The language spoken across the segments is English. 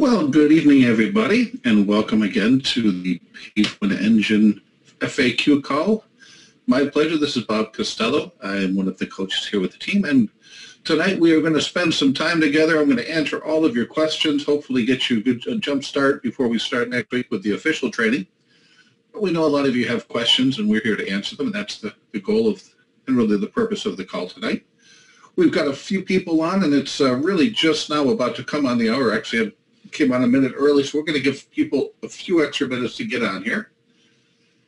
Well, good evening, everybody, and welcome again to the Page One Engine FAQ call. My pleasure. This is Bob Costello. I am one of the coaches here with the team, and tonight we are going to spend some time together. I'm going to answer all of your questions, hopefully get you a good jump start before we start next week with the official training. But we know a lot of you have questions, and we're here to answer them, and that's the goal of, and really the purpose of the call tonight. We've got a few people on, and it's really just now about to come on the hour. Actually, I came on a minute early, so we're going to give people a few extra minutes to get on here.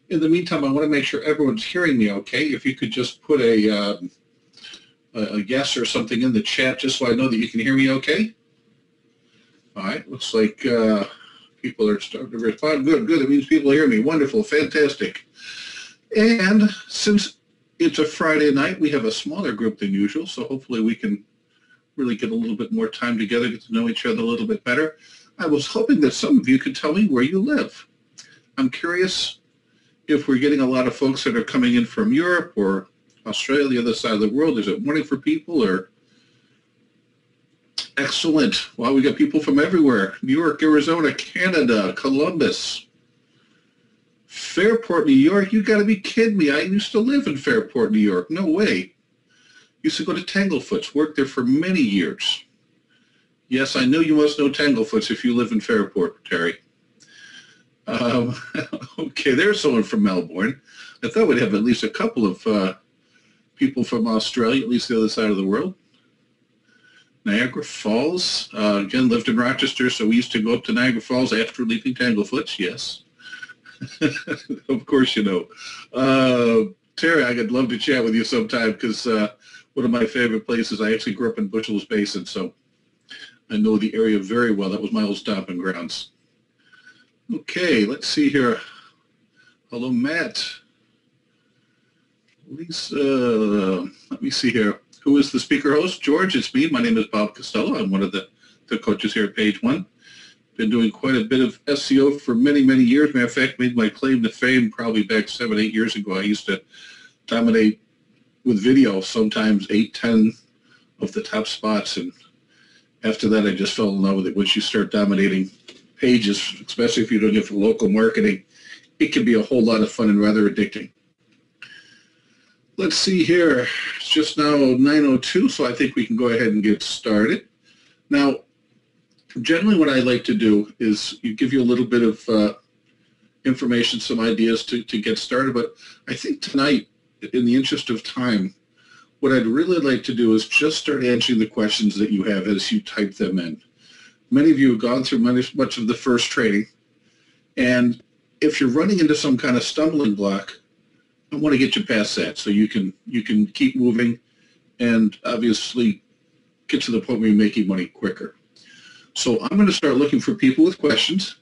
In the meantime, I want to make sure everyone's hearing me okay. If you could just put a yes or something in the chat, just so I know that you can hear me okay. All right, looks like people are starting to respond. Good. It means people hear me. Wonderful, fantastic. And since it's a Friday night, we have a smaller group than usual, so hopefully we can really get a little bit more time together, get to know each other a little bit better. I was hoping that some of you could tell me where you live. I'm curious if we're getting a lot of folks that are coming in from Europe or Australia, the other side of the world. Is it morning for people or? Excellent. Well, we got people from everywhere. New York, Arizona, Canada, Columbus, Fairport, New York. You got to be kidding me. I used to live in Fairport, New York. No way. Used to go to Tanglefoot's, worked there for many years. Yes, I know you must know Tanglefoot's if you live in Fairport, Terry. Okay, there's someone from Melbourne. I thought we'd have at least a couple of people from Australia, at least the other side of the world. Niagara Falls, again, lived in Rochester, so we used to go up to Niagara Falls after leaving Tanglefoot's, yes. Of course you know. Terry, I'd love to chat with you sometime because one of my favorite places, I actually grew up in Bushell's Basin, so I know the area very well. That was my old stomping grounds. Okay, let's see here. Hello, Matt. Lisa, let me see here. Who is the speaker host? George, it's me. My name is Bob Costello. I'm one of the coaches here at Page One. Been doing quite a bit of SEO for many, many years. Matter of fact, made my claim to fame probably back 7, 8 years ago. I used to dominate with video, sometimes 8, 10 of the top spots. And after that, I just fell in love with it. Once you start dominating pages, especially if you're doing it for local marketing, it can be a whole lot of fun and rather addicting. Let's see here. It's just now 9:02, so I think we can go ahead and get started. Now, generally what I like to do is give you a little bit of information, some ideas to get started, but I think tonight, in the interest of time, what I'd really like to do is just start answering the questions that you have as you type them in. Many of you have gone through much of the first training, and if you're running into some kind of stumbling block, I want to get you past that so you can keep moving and obviously get to the point where you're making money quicker. So I'm going to start looking for people with questions,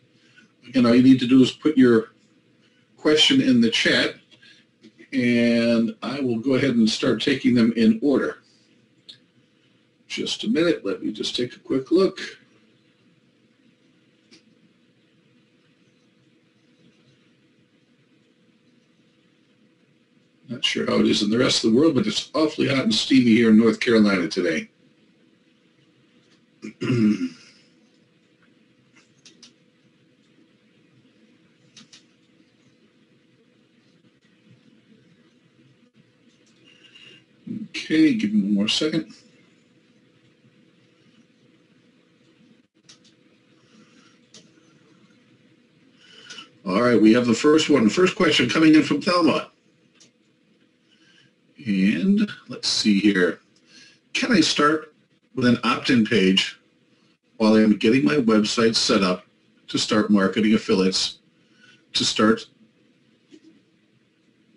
and all you need to do is put your question in the chat, and I will go ahead and start taking them in order. Just a minute. Let me just take a quick look. Not sure how it is in the rest of the world, but it's awfully hot and steamy here in North Carolina today. Okay, give me one more second. All right, we have the first one. First question coming in from Thelma. And let's see here. Can I start with an opt-in page while I'm getting my website set up to start marketing affiliates, to start,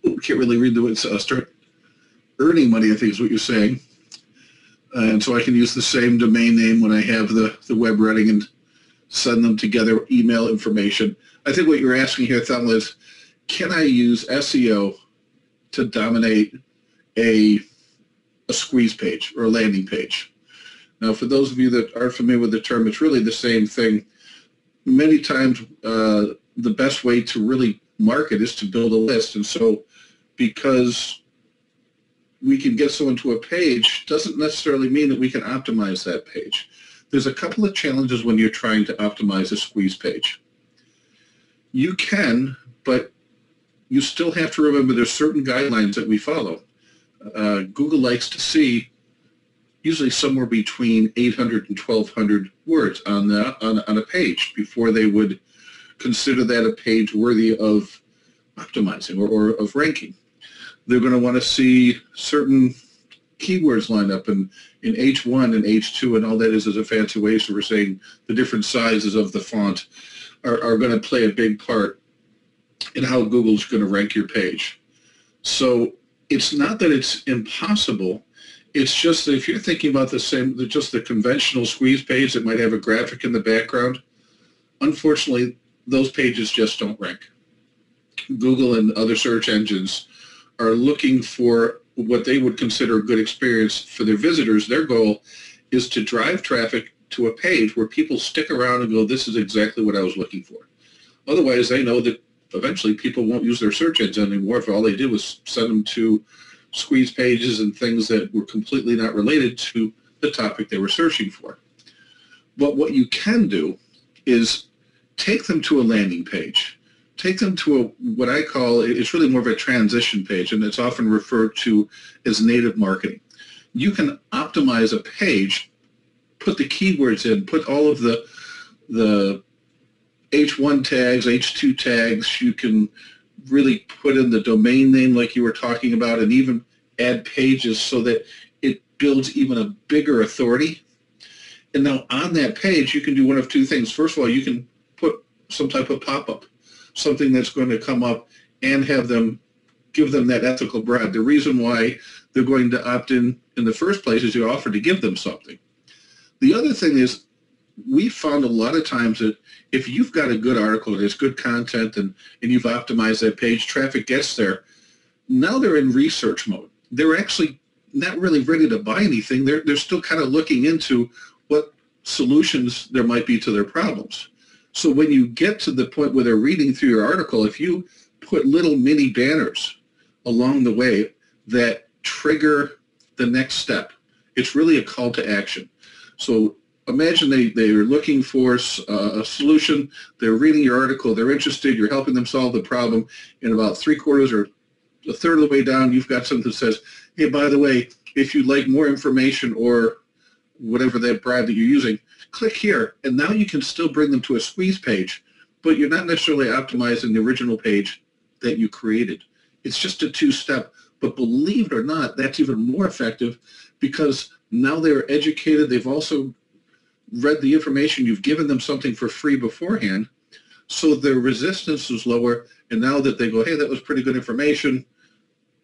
can't really read the words, start earning money, I think is what you're saying. And so I can use the same domain name when I have the web running and send them together, email information. I think what you're asking here, Thelma, is can I use SEO to dominate a squeeze page or a landing page? Now, for those of you that aren't familiar with the term, it's really the same thing. Many times, the best way to really market is to build a list. And so because we can get someone to a page doesn't necessarily mean that we can optimize that page. there's a couple of challenges when you're trying to optimize a squeeze page. You can, but you still have to remember there's certain guidelines that we follow. Google likes to see usually somewhere between 800 and 1,200 words on a page before they would consider that a page worthy of optimizing or of ranking. They're going to want to see certain keywords lined up in H1 and H2, and all that is a fancy way, so we're saying the different sizes of the font are going to play a big part in how Google's going to rank your page. So it's not that it's impossible. It's just that if you're thinking about just the conventional squeeze page that might have a graphic in the background, unfortunately, those pages just don't rank. Google and other search engines are looking for what they would consider a good experience for their visitors. Their goal is to drive traffic to a page where people stick around and go, this is exactly what I was looking for. Otherwise, they know that eventually people won't use their search engine anymore if all they did was send them to squeeze pages and things that were completely not related to the topic they were searching for. But what you can do is take them to a landing page. Take them to what I call, it's really more of a transition page, and it's often referred to as native marketing. You can optimize a page, put the keywords in, put all of the H1 tags, H2 tags. You can really put in the domain name like you were talking about, and even add pages so that it builds even a bigger authority. And now on that page, you can do one of two things. First of all, you can put some type of pop-up, something that's going to come up and give them that ethical bribe. The reason why they're going to opt in the first place is you offer to give them something. The other thing is, we found a lot of times that if you've got a good article, there's good content, and you've optimized that page, traffic gets there, now they're in research mode. They're actually not really ready to buy anything. They're still kind of looking into what solutions there might be to their problems. So when you get to the point where they're reading through your article, if you put little mini banners along the way that trigger the next step, it's really a call to action. So imagine they're looking for a solution, they're reading your article, they're interested, you're helping them solve the problem, and about 3/4 or a third of the way down, you've got something that says, hey, by the way, if you'd like more information or whatever that bribe that you're using, click here. And now you can still bring them to a squeeze page, but you're not necessarily optimizing the original page that you created. It's just a two-step. But believe it or not, that's even more effective because now they're educated. They've also read the information. You've given them something for free beforehand, so their resistance is lower. And now that they go, hey, that was pretty good information,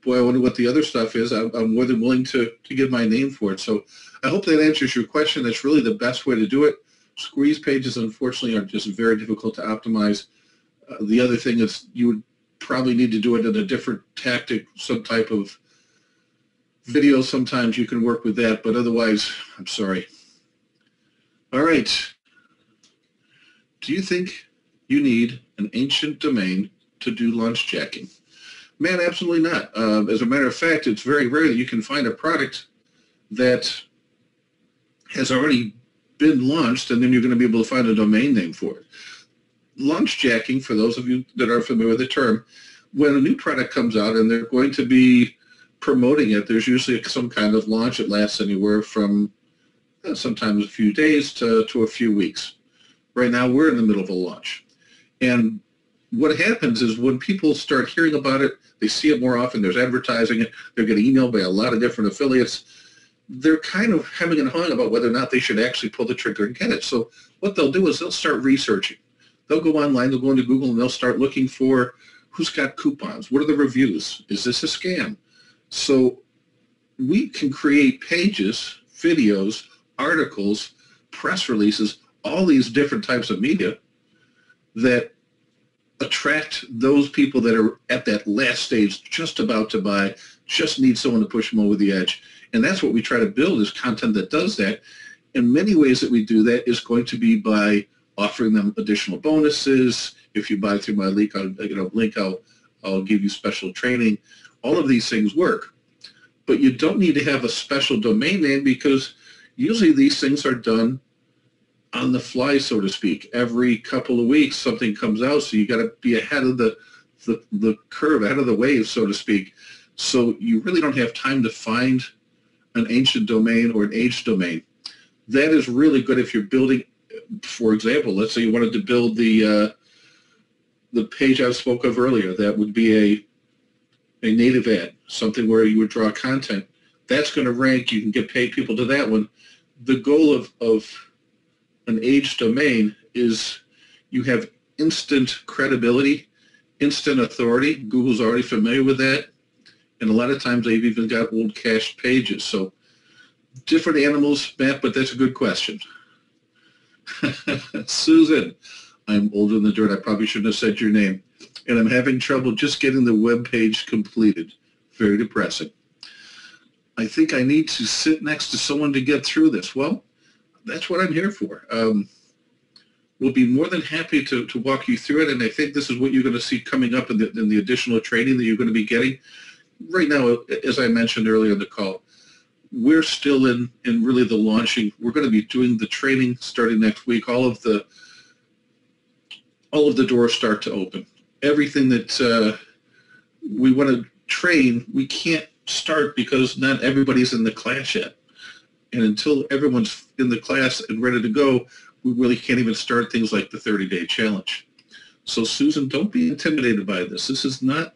boy, I wonder what the other stuff is, I'm more than willing to give my name for it. So I hope that answers your question. That's really the best way to do it. Squeeze pages, unfortunately, are just very difficult to optimize. The other thing is you would probably need to do it in a different tactic, some type of video. Sometimes you can work with that, but otherwise, I'm sorry. All right. Do you think you need an ancient domain to do launch jacking? Man, absolutely not. As a matter of fact, it's very rare that you can find a product that has already been launched and then you're going to be able to find a domain name for it. Launch jacking, for those of you that are familiar with the term, when a new product comes out and they're going to be promoting it, there's usually some kind of launch. It lasts anywhere from sometimes a few days to a few weeks. Right now, we're in the middle of a launch. And what happens is when people start hearing about it, they see it more often, there's advertising it, they're getting emailed by a lot of different affiliates, they're kind of hemming and hawing about whether or not they should actually pull the trigger and get it. So what they'll do is they'll start researching. They'll go online, they'll go into Google, and they'll start looking for who's got coupons, what are the reviews, is this a scam? So we can create pages, videos, articles, press releases, all these different types of media that attract those people that are at that last stage, just about to buy, just need someone to push them over the edge. And that's what we try to build, is content that does that. In many ways that we do that is going to be by offering them additional bonuses. If you buy through my link, I'll give you special training. All of these things work. But you don't need to have a special domain name, because usually these things are done on the fly, so to speak. Every couple of weeks, something comes out, so you got to be ahead of the curve, ahead of the wave, so to speak. So you really don't have time to find an ancient domain or an aged domain. That is really good if you're building, for example, let's say you wanted to build the page I spoke of earlier. That would be a native ad, something where you would draw content. That's going to rank. You can get paid people to that one. The goal of an aged domain is you have instant credibility, instant authority. Google's already familiar with that. And a lot of times they've even got old cached pages. So different animals, Matt, but that's a good question. Susan, I'm older than the dirt. I probably shouldn't have said your name. And I'm having trouble just getting the web page completed. Very depressing. I think I need to sit next to someone to get through this. Well, that's what I'm here for. We'll be more than happy to walk you through it, and I think this is what you're going to see coming up in the additional training that you're going to be getting. Right now, as I mentioned earlier in the call, we're still in really the launching. We're going to be doing the training starting next week. All of the doors start to open. Everything that we want to train, we can't start because not everybody's in the class yet. And until everyone's in the class and ready to go, we really can't even start things like the 30-day challenge. So Susan, don't be intimidated by this. This is not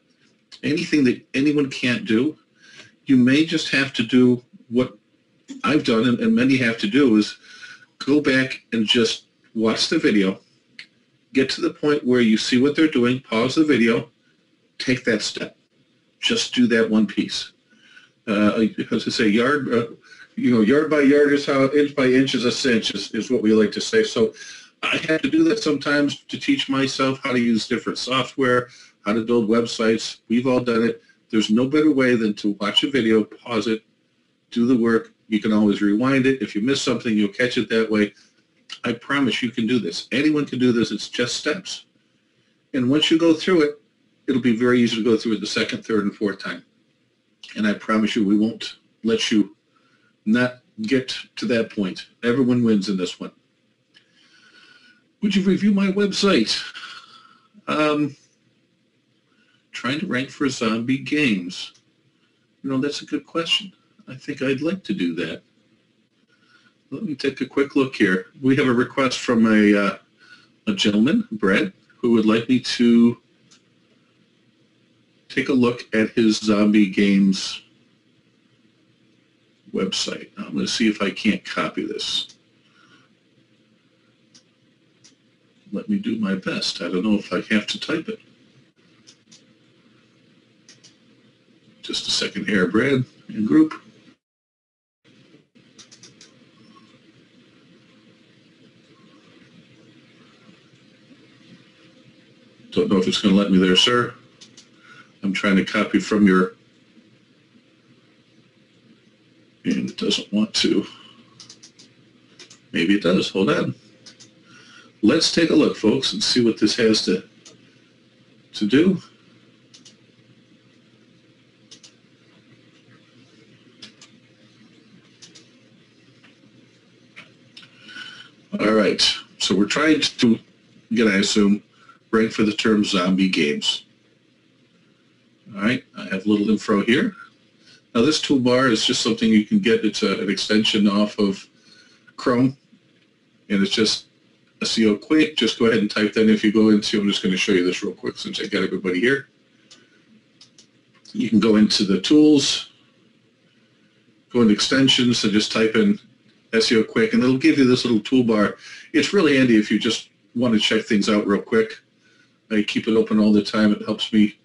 anything that anyone can't do. You may just have to do what I've done and many have to do, is go back and just watch the video, get to the point where you see what they're doing, pause the video, take that step. Just do that one piece. As I say, yard by yard is how, inch by inch is a cinch, is what we like to say. So I have to do that sometimes to teach myself how to use different software, how to build websites. We've all done it. There's no better way than to watch a video, pause it, do the work. You can always rewind it. If you miss something, you'll catch it that way. I promise you can do this. Anyone can do this. It's just steps. And once you go through it, it'll be very easy to go through it the second, third, and fourth time. And I promise you, we won't let you not get to that point. Everyone wins in this one. Would you review my website? Trying to rank for zombie games. That's a good question. I think I'd like to do that. Let me take a quick look here. We have a request from a gentleman, Brett, who would like me to take a look at his zombie games website. I'm going to see if I can't copy this. Let me do my best. I don't know if I have to type it. Just a second here, Brad, in group. Don't know if it's going to let me there, sir. I'm trying to copy from your, and it doesn't want to. Maybe it does. Hold on. Let's take a look, folks, and see what this has to do. All right. So we're trying to get, I assume, rank for the term zombie games. All right, I have a little info here. Now this toolbar is just something you can get. It's an extension off of Chrome, and it's just SEO quick. Just go ahead and type that in if you go into, I'm just going to show you this real quick since I got everybody here. You can go into the tools, go into extensions, and just type in SEO quick, and it'll give you this little toolbar. It's really handy if you just want to check things out real quick. I keep it open all the time. It helps me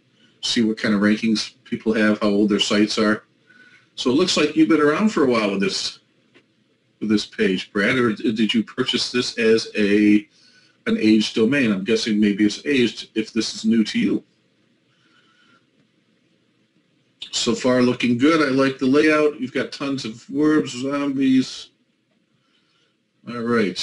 see what kind of rankings people have, how old their sites are. So it looks like you've been around for a while with this page, Brad, or did you purchase this as an aged domain? I'm guessing maybe it's aged if this is new to you. So far looking good. I like the layout. You've got tons of words, zombies. All right.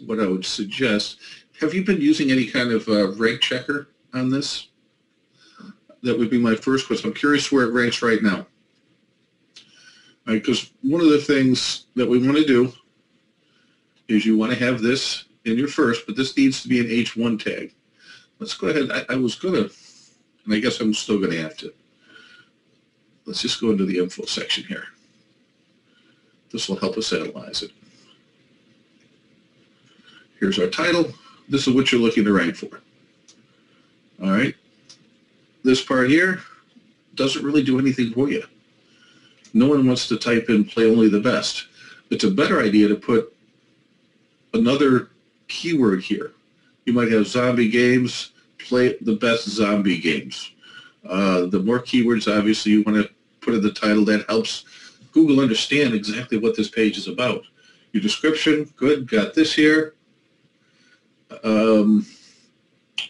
What I would suggest, have you been using any kind of rank checker on this? That would be my first question. I'm curious where it ranks right now. All right, because one of the things that we want to do is you want to have this in your first, but this needs to be an H1 tag. Let's go ahead. I was going to, and I guess I'm still going to have to. Let's just go into the info section here. This will help us analyze it. Here's our title. This is what you're looking to rank for. All right. This part here doesn't really do anything for you. No one wants to type in play only the best. It's a better idea to put another keyword here. You might have zombie games, play the best zombie games. The more keywords, obviously, you want to put in the title. That helps Google understand exactly what this page is about. Your description, good, got this here.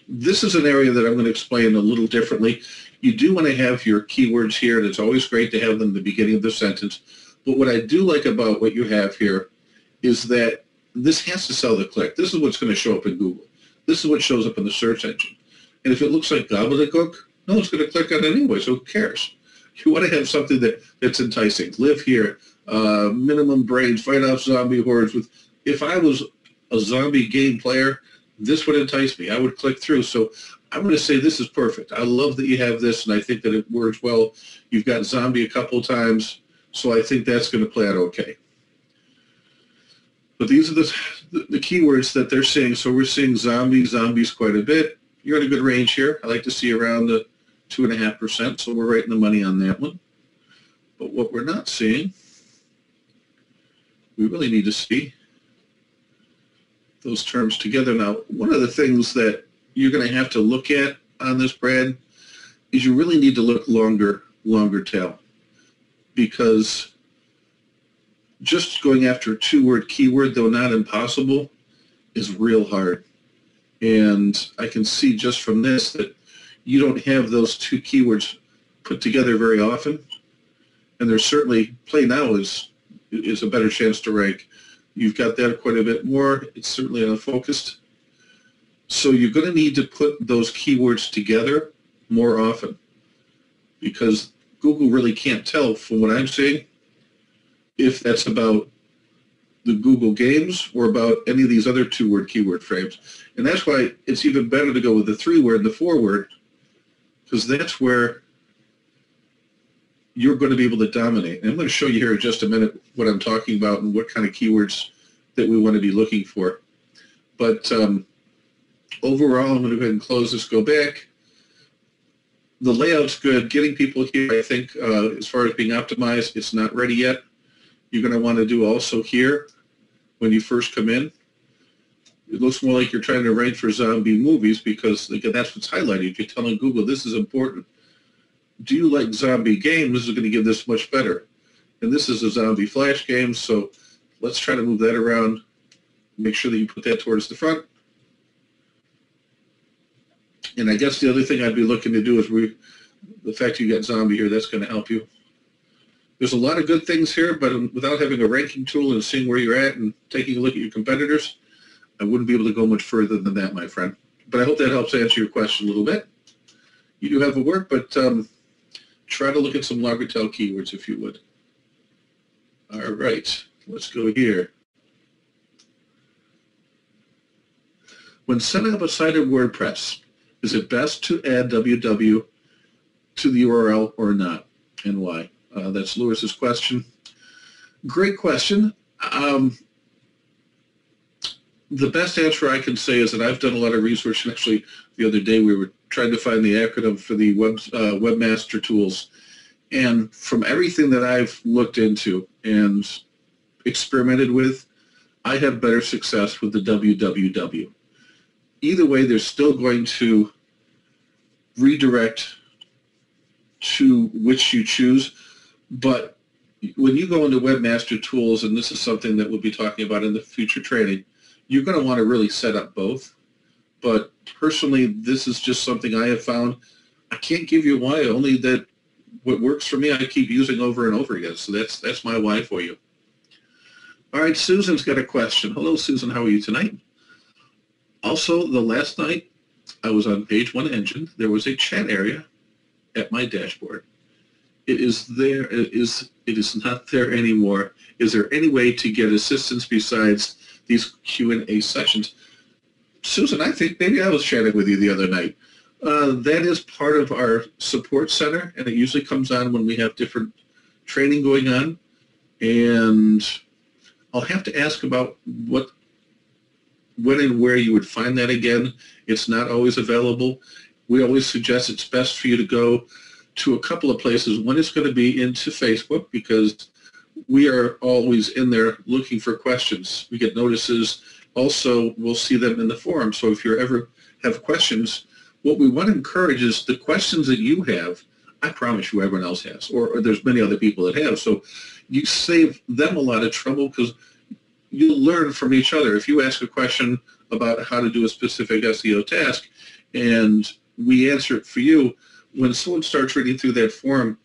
This is an area that I'm going to explain a little differently. You do want to have your keywords here, and it's always great to have them in the beginning of the sentence. But what I do like about what you have here is that this has to sell the click. This is what's going to show up in Google. This is what shows up in the search engine. And if it looks like gobbledygook, no one's going to click on it anyway, so who cares? You want to have something that's enticing. Live here, minimum brains, fight off zombie hordes. If I was a zombie game player, this would entice me. I would click through. So I'm going to say this is perfect. I love that you have this, and I think that it works well. You've got zombie a couple times, so I think that's going to play out okay. But these are the keywords that they're seeing. So we're seeing zombies quite a bit. You're in a good range here. I like to see around the 2.5%, so we're right in the money on that one. But what we're not seeing, we really need to see those terms together. Now, one of the things that you're going to have to look at on this, Brad, is you really need to look longer tail, because just going after a two-word keyword, though not impossible, is real hard. And I can see just from this that you don't have those two keywords put together very often. And there's certainly, play now is a better chance to rank. You've got that quite a bit more. It's certainly unfocused. So you're going to need to put those keywords together more often, because Google really can't tell from what I'm seeing if that's about the Google games or about any of these other two-word keyword frames. And that's why it's even better to go with the three-word and the four-word, because that's where you're going to be able to dominate. And I'm going to show you here in just a minute what I'm talking about and what kind of keywords that we want to be looking for. But overall, I'm going to go ahead and close this, go back. The layout's good. Getting people here, I think, as far as being optimized, it's not ready yet. You're going to want to do also here when you first come in. It looks more like you're trying to rank for zombie movies, because again, that's what's highlighted. You're telling Google this is important. Do you like zombie games? This is going to give this much better. And this is a zombie flash game, so let's try to move that around. Make sure that you put that towards the front. And I guess the other thing I'd be looking to do is the fact you got zombie here, that's going to help you. There's a lot of good things here, but without having a ranking tool and seeing where you're at and taking a look at your competitors, I wouldn't be able to go much further than that, my friend. But I hope that helps answer your question a little bit. You do have a work, but try to look at some longer tail keywords if you would. All right, let's go here. When setting up a site in WordPress, is it best to add www to the URL or not, and why? That's Lewis's question. Great question. The best answer I can say is that I've done a lot of research, and actually the other day we were trying to find the acronym for the webmaster tools, and from everything that I've looked into and experimented with, I have better success with the www. Either way, they're still going to redirect to which you choose, but when you go into webmaster tools, and this is something that we'll be talking about in the future training, you're going to want to really set up both. But personally, this is just something I have found. I can't give you a why, only that what works for me I keep using over and over again. So that's my why for you. All right, Susan's got a question. Hello, Susan. How are you tonight? Also, the last night I was on page one engine. There was a chat area at my dashboard. It is there. It is not there anymore. Is there any way to get assistance besides these Q&A sessions? Susan, I think maybe I was chatting with you the other night. That is part of our support center, and it usually comes on when we have different training going on. And I'll have to ask about when and where you would find that again. It's not always available. We always suggest it's best for you to go to a couple of places. One is going to be into Facebook, because we are always in there looking for questions. We get notices. Also, we'll see them in the forum. So if you ever have questions, what we want to encourage is the questions that you have, I promise you everyone else has, or there's many other people that have. So you save them a lot of trouble, because you'll learn from each other. If you ask a question about how to do a specific SEO task and we answer it for you, when someone starts reading through that forum,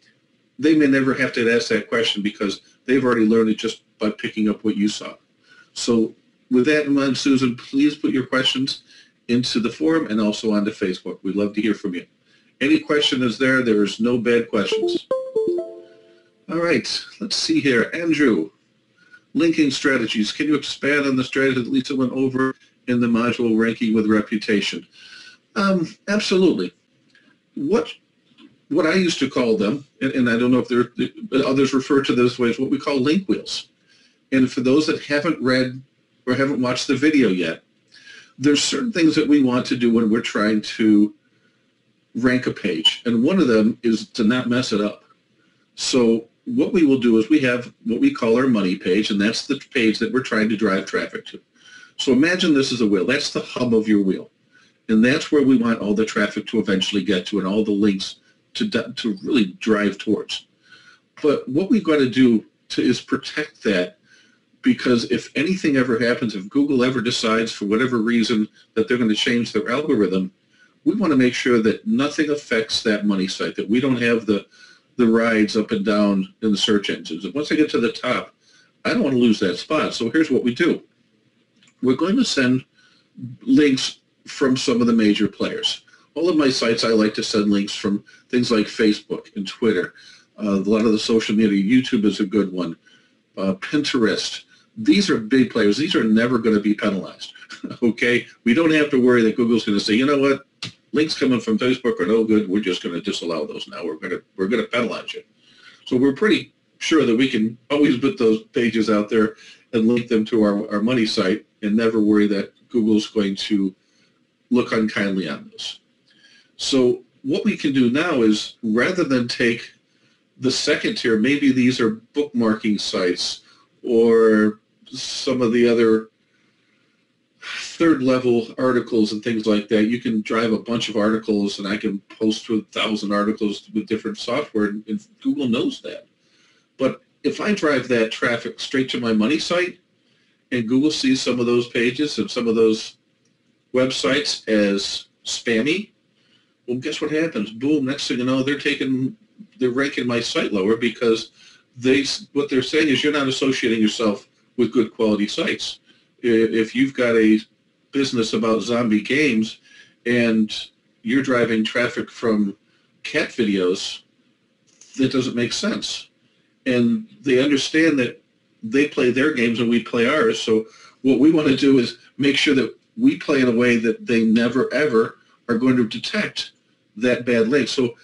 they may never have to ask that question because they've already learned it just by picking up what you saw. So with that in mind, Susan, please put your questions into the forum and also onto Facebook. We'd love to hear from you. Any question is there. There is no bad questions. All right, let's see here. Andrew, linking strategies. Can you expand on the strategy that Lisa went over in the module ranking with reputation? Absolutely. What I used to call them, and I don't know if others refer to this way, is what we call link wheels. And for those that haven't read or haven't watched the video yet, there's certain things that we want to do when we're trying to rank a page. And one of them is to not mess it up. So what we will do is we have what we call our money page, and that's the page that we're trying to drive traffic to. So imagine this is a wheel. That's the hub of your wheel. And that's where we want all the traffic to eventually get to and all the links to really drive towards. But what we've got to do is protect that, because if anything ever happens, if Google ever decides for whatever reason that they're going to change their algorithm, we want to make sure that nothing affects that money site, that we don't have the rides up and down in the search engines. And once I get to the top, I don't want to lose that spot. So here's what we do. We're going to send links from some of the major players. All of my sites, I like to send links from things like Facebook and Twitter. A lot of the social media, YouTube is a good one. Pinterest. These are big players. These are never going to be penalized. Okay? We don't have to worry that Google's going to say, you know what, links coming from Facebook are no good. We're just going to disallow those now. We're going to penalize you. So we're pretty sure that we can always put those pages out there and link them to our money site and never worry that Google's going to look unkindly on those. So what we can do now is, rather than take the second tier, maybe these are bookmarking sites or some of the other third level articles and things like that. You can drive a bunch of articles, and I can post to 1,000 articles with different software, and Google knows that. But if I drive that traffic straight to my money site and Google sees some of those pages and some of those websites as spammy, well, guess what happens? Boom, next thing you know, they're ranking my site lower, because what they're saying is you're not associating yourself with good quality sites. If you've got a business about zombie games and you're driving traffic from cat videos, that doesn't make sense. And they understand that they play their games and we play ours. So what we want to do is make sure that we play in a way that they never, ever are going to detect that bad link. So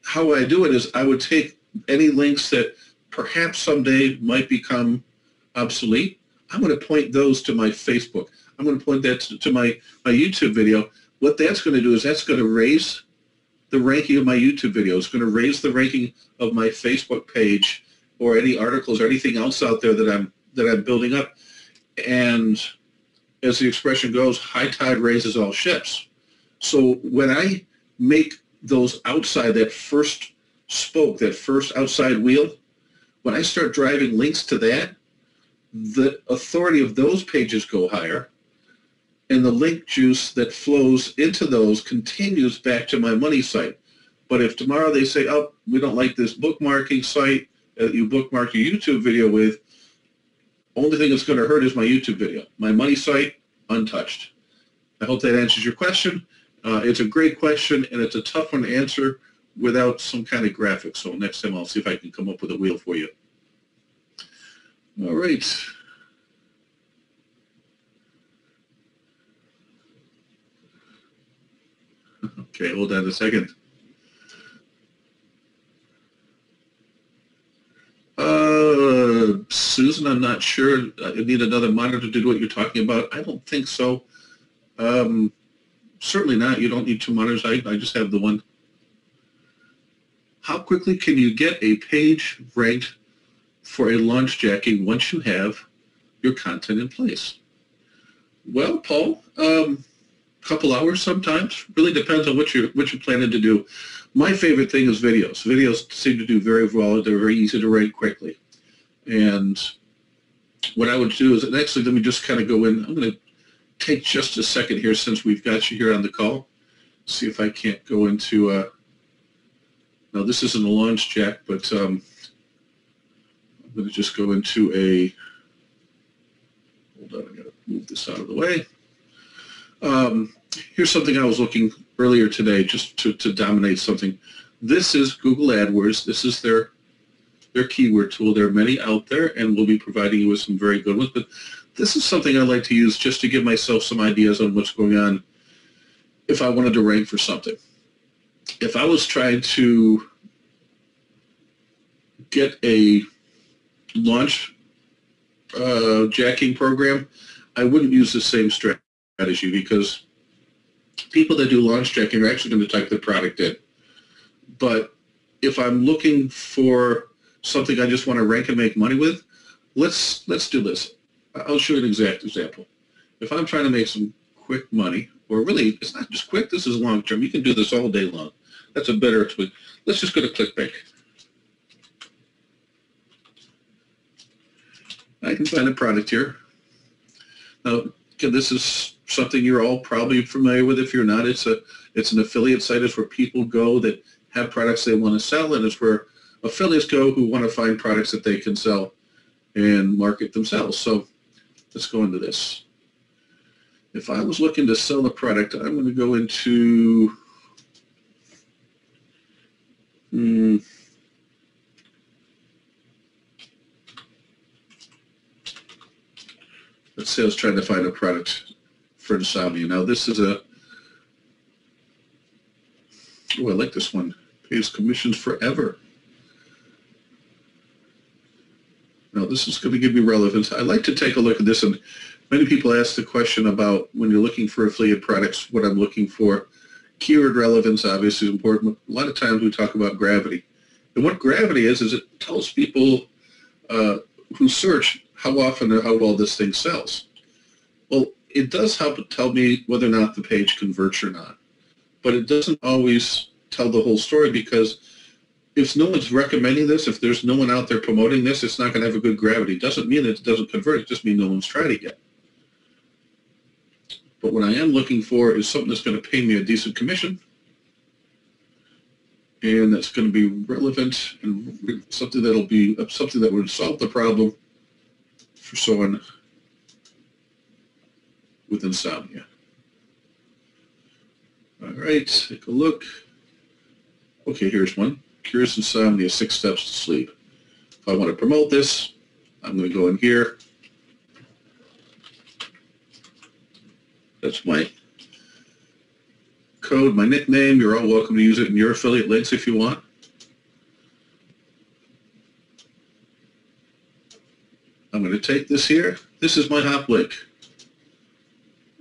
how I do it is I would take any links that perhaps someday might become obsolete. I'm going to point those to my Facebook. I'm going to point that to my YouTube video. What that's going to do is that's going to raise the ranking of my YouTube video. It's going to raise the ranking of my Facebook page or any articles or anything else out there that I'm building up. And as the expression goes, high tide raises all ships. So when I make those outside, that first spoke, that first outside wheel, when I start driving links to that, the authority of those pages go higher, and the link juice that flows into those continues back to my money site. But if tomorrow they say, oh, we don't like this bookmarking site that you bookmark your YouTube video with, only thing that's going to hurt is my YouTube video. My money site, untouched. I hope that answers your question. It's a great question, and it's a tough one to answer without some kind of graphic. So next time I'll see if I can come up with a wheel for you. All right. Okay, hold on a second. Susan, I'm not sure. I need another monitor to do what you're talking about. I don't think so. Certainly not. You don't need two monitors. I just have the one. How quickly can you get a page ranked for a launch jacking once you have your content in place? Well, Paul, couple hours sometimes. Really depends on what you're planning to do. My favorite thing is videos. Videos seem to do very well. They're very easy to rank quickly. And what I would do is, and actually let me just kind of go in. I'm going to take just a second here since we've got you here on the call. See if I can't go into, now this isn't a launch jack, but I'm going to just go into a, hold on, I got to move this out of the way. Here's something I was looking earlier today just to dominate something. This is Google AdWords. This is their keyword tool. There are many out there, and we'll be providing you with some very good ones. But this is something I like to use just to give myself some ideas on what's going on if I wanted to rank for something. If I was trying to get a launch jacking program, I wouldn't use the same strategy because people that do launch jacking are actually going to type their product in. But if I'm looking for something I just want to rank and make money with, let's do this. I'll show you an exact example. If I'm trying to make some quick money, or really, it's not just quick, this is long term. You can do this all day long. That's a better twist. Let's just go to ClickBank. I can find a product here. Now, again, this is something you're all probably familiar with. If you're not, it's an affiliate site. It's where people go that have products they want to sell, and it's where affiliates go who want to find products that they can sell and market themselves. So let's go into this. If I was looking to sell a product, I'm going to go into let's say I was trying to find a product for insomnia. Now this is a, oh, I like this one. Pays commissions forever. Now this is going to give you relevance. I like to take a look at this, and many people ask the question about when you're looking for affiliate products, what I'm looking for. Keyword relevance obviously is important. A lot of times we talk about gravity. And what gravity is it tells people who search how often or how well this thing sells. Well, it does help tell me whether or not the page converts or not. But it doesn't always tell the whole story, because if no one's recommending this, if there's no one out there promoting this, it's not going to have a good gravity. It doesn't mean it doesn't convert. It just means no one's tried it yet. But what I am looking for is something that's going to pay me a decent commission, and that's going to be relevant and something that'll be something that would solve the problem for someone with insomnia. All right, take a look. Okay, here's one. Cures insomnia, 6 steps to sleep. If I want to promote this, I'm going to go in here. That's my code, my nickname. You're all welcome to use it in your affiliate links if you want. I'm going to take this here. This is my hop link.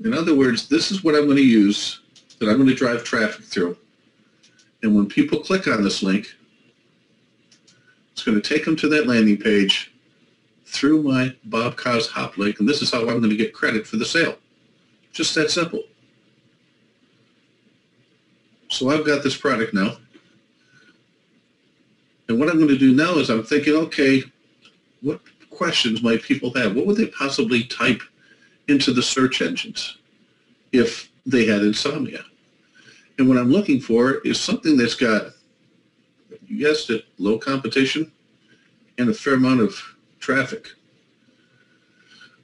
In other words, this is what I'm going to use, that I'm going to drive traffic through. And when people click on this link, it's going to take them to that landing page through my Bob Qz hop link, and this is how I'm going to get credit for the sale. Just that simple. So I've got this product now. And what I'm going to do now is I'm thinking, okay, what questions might people have? What would they possibly type into the search engines if they had insomnia? And what I'm looking for is something that's got, you guessed it, low competition and a fair amount of traffic.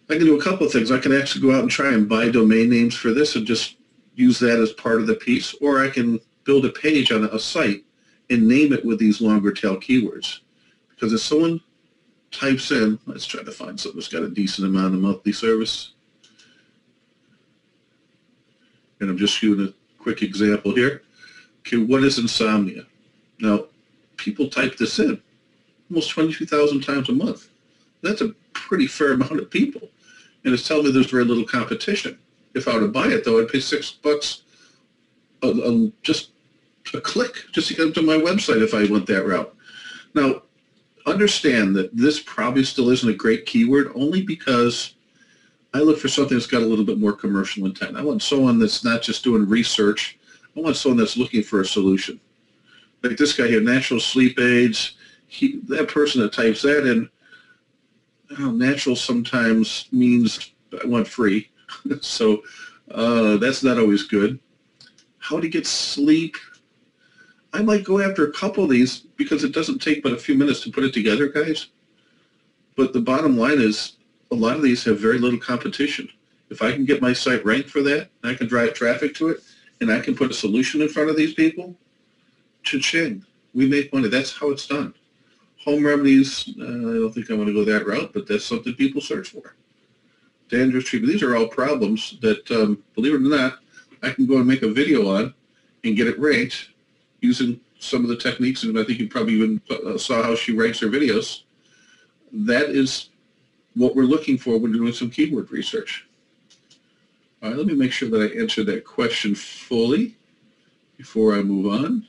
I can do a couple of things. I can actually go out and try and buy domain names for this and just, use that as part of the piece, or I can build a page on a site and name it with these longer tail keywords. Because if someone types in, let's try to find something that's got a decent amount of monthly service. And I'm just giving a quick example here. Okay, what is insomnia? Now, people type this in almost 22,000 times a month. That's a pretty fair amount of people. And it's telling me there's very little competition. If I were to buy it, though, I'd pay $6 just a click just to get to my website if I went that route. Now, understand that this probably still isn't a great keyword only because I look for something that's got a little bit more commercial intent. I want someone that's not just doing research. I want someone that's looking for a solution. Like this guy here, natural sleep aids. That person that types that in, natural sometimes means I want free. So that's not always good. How to get sleep. I might go after a couple of these because it doesn't take but a few minutes to put it together, guys. But the bottom line is a lot of these have very little competition. If I can get my site ranked for that, and I can drive traffic to it, and I can put a solution in front of these people, cha-ching, we make money. That's how it's done. Home remedies, I don't think I want to go that route, but that's something people search for. Dandruff treatment, these are all problems that, believe it or not, I can go and make a video on and get it ranked using some of the techniques, and I think you probably even saw how she ranks her videos. That is what we're looking for when doing some keyword research. All right, let me make sure that I answer that question fully before I move on.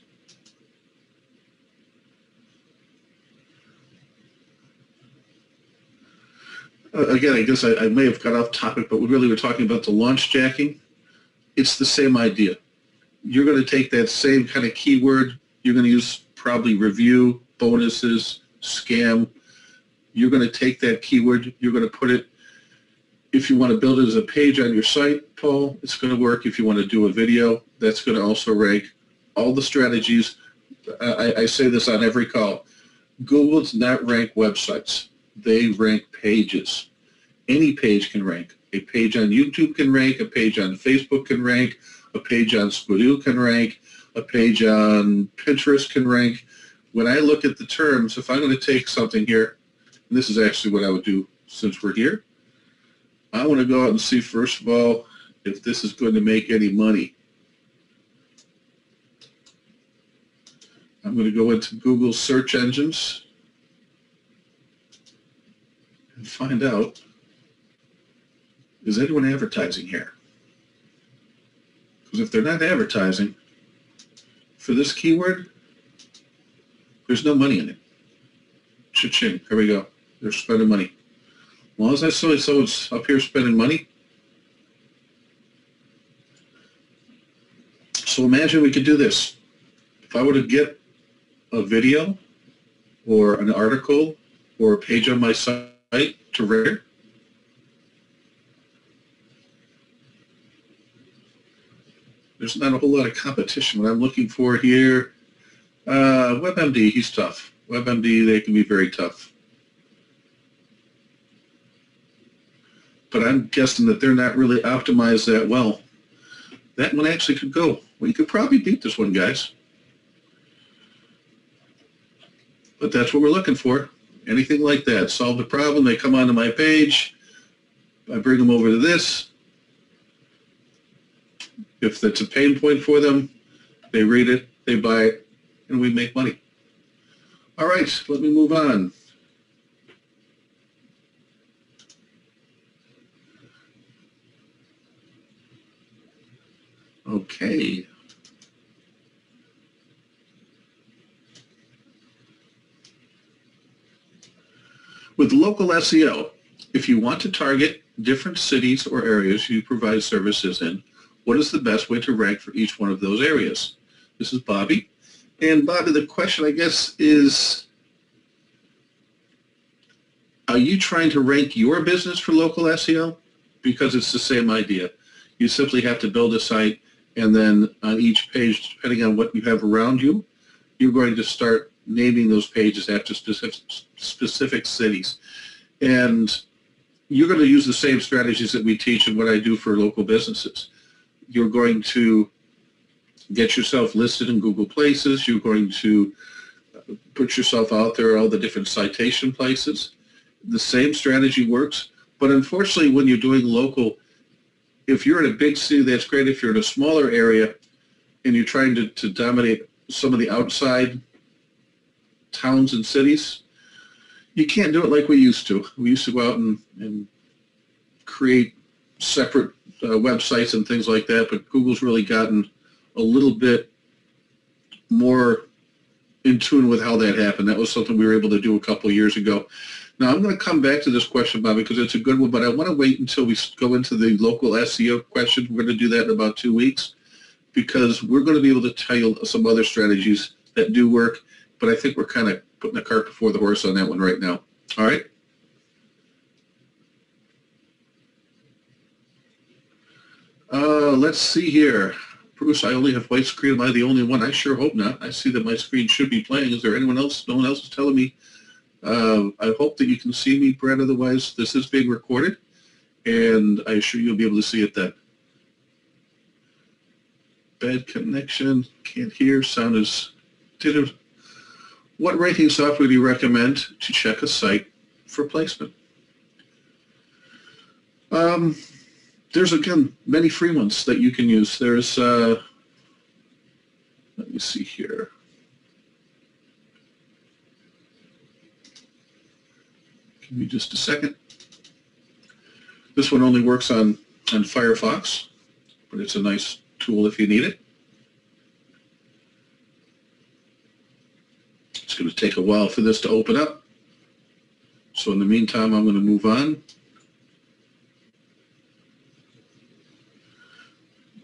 Again, I guess I may have got off topic, but we really were talking about the launch jacking. It's the same idea. You're going to take that same kind of keyword. You're going to use probably review, bonuses, scam. You're going to take that keyword. You're going to put it, if you want to build it as a page on your site, Paul, it's going to work. If you want to do a video, that's going to also rank. All the strategies, I say this on every call. Google does not rank websites. They rank pages. Any page can rank. A page on YouTube can rank. A page on Facebook can rank. A page on Squidoo can rank. A page on Pinterest can rank. When I look at the terms, if I'm going to take something here, and this is actually what I would do since we're here, I want to go out and see, first of all, if this is going to make any money. I'm going to go into Google search engines and find out, is anyone advertising here? Because if they're not advertising for this keyword, there's no money in it. Cha-ching, here we go. They're spending money. As long as I saw someone's up here spending money. So imagine we could do this. If I were to get a video or an article or a page on my site to rank, there's not a whole lot of competition. What I'm looking for here, WebMD, he's tough. WebMD, they can be very tough. But I'm guessing that they're not really optimized that well. That one actually could go. Well, you could probably beat this one, guys. But that's what we're looking for. Anything like that. Solve the problem. They come onto my page. I bring them over to this. If that's a pain point for them, they read it, they buy it, and we make money. All right, let me move on. Okay. With local SEO, if you want to target different cities or areas you provide services in, what is the best way to rank for each one of those areas? This is Bobby. And Bobby, the question, I guess, is, are you trying to rank your business for local SEO? Because it's the same idea. You simply have to build a site, and then on each page, depending on what you have around you, you're going to start naming those pages after specific cities. And you're going to use the same strategies that we teach and what I do for local businesses. you're going to get yourself listed in Google Places. You're going to put yourself out there, all the different citation places. The same strategy works, but unfortunately when you're doing local, if you're in a big city, that's great. If you're in a smaller area and you're trying to dominate some of the outside towns and cities, you can't do it like we used to. We used to go out and create separate websites and things like that, but Google's really gotten a little bit more in tune with how that happened. That was something we were able to do a couple of years ago. Now, I'm going to come back to this question, Bob, because it's a good one, but I want to wait until we go into the local SEO question. We're going to do that in about 2 weeks, because we're going to be able to tell you some other strategies that do work, but I think we're kind of putting the cart before the horse on that one right now. All right? Let's see here. Bruce, I only have white screen. Am I the only one? I sure hope not. I see that my screen should be playing. Is there anyone else? No one else is telling me. I hope that you can see me, Brad. Otherwise, this is being recorded, and I assure you'll be able to see it then. Bad connection. Can't hear. Sound is... What ranking software do you recommend to check a site for placement? There's, again, many free ones that you can use. There's, let me see here. Give me just a second. This one only works on Firefox, but it's a nice tool if you need it. It's going to take a while for this to open up. So in the meantime, I'm going to move on.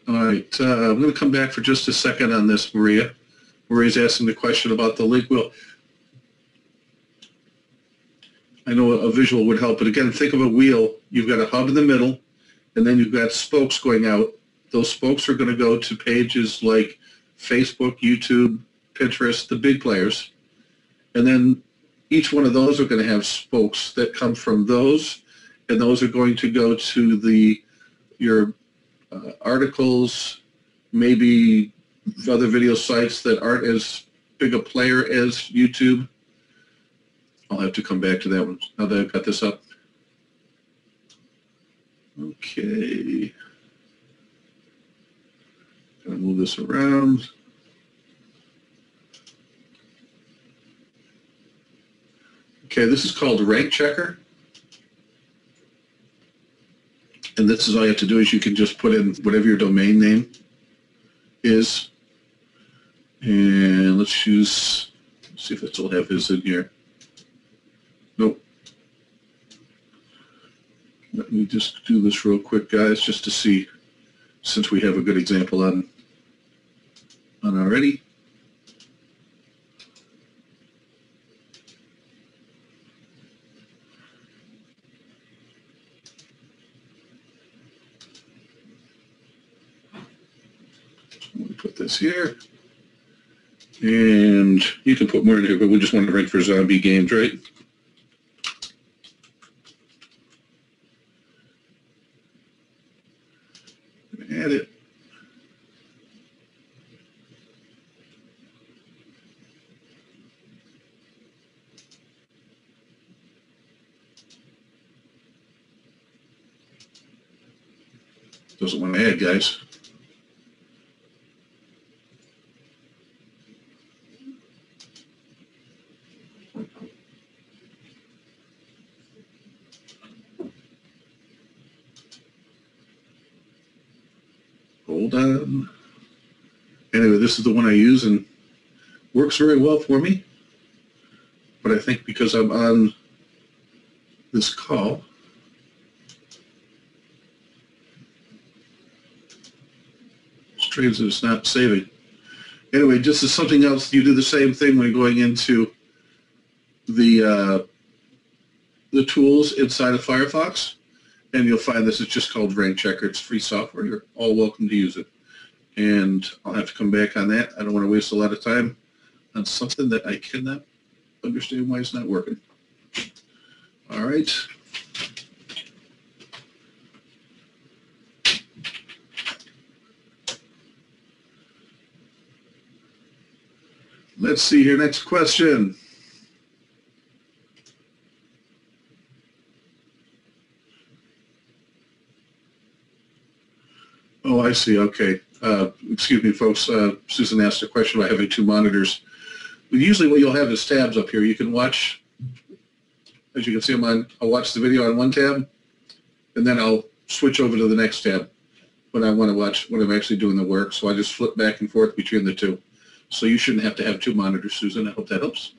All right, I'm going to come back for just a second on this, Maria. Maria's asking the question about the link wheel. I know a visual would help, but again, think of a wheel. You've got a hub in the middle, and then you've got spokes going out. Those spokes are going to go to pages like Facebook, YouTube, Pinterest, the big players. And then each one of those are going to have spokes that come from those, and those are going to go to your articles, maybe other video sites that aren't as big a player as YouTube. I'll have to come back to that one now that I've got this up. Okay. Gonna move this around. Okay, this is called Rank Checker. And this is all you have to do is you can just put in whatever your domain name is. And let's see if it still have his in here. Nope. Let me just do this real quick, guys, just to see, since we have a good example on already. Let me put this here. And you can put more in here, but we just want to rank for zombie games, right? Add it. Doesn't want to add, guys. Hold on. Anyway, this is the one I use and works very well for me. But I think because I'm on this call, strange that it's not saving. Anyway, just as something else, you do the same thing when going into the tools inside of Firefox. And you'll find this is just called Rank Checker. It's free software. You're all welcome to use it. And I'll have to come back on that. I don't want to waste a lot of time on something that I cannot understand why it's not working. All right. Let's see here. Next question. Oh, I see. Okay. Excuse me, folks. Susan asked a question about having two monitors. But usually what you'll have is tabs up here. You can watch, as you can see, I'll watch the video on one tab, and then I'll switch over to the next tab when I want to watch, when I'm actually doing the work. So I just flip back and forth between the two. So you shouldn't have to have two monitors, Susan. I hope that helps.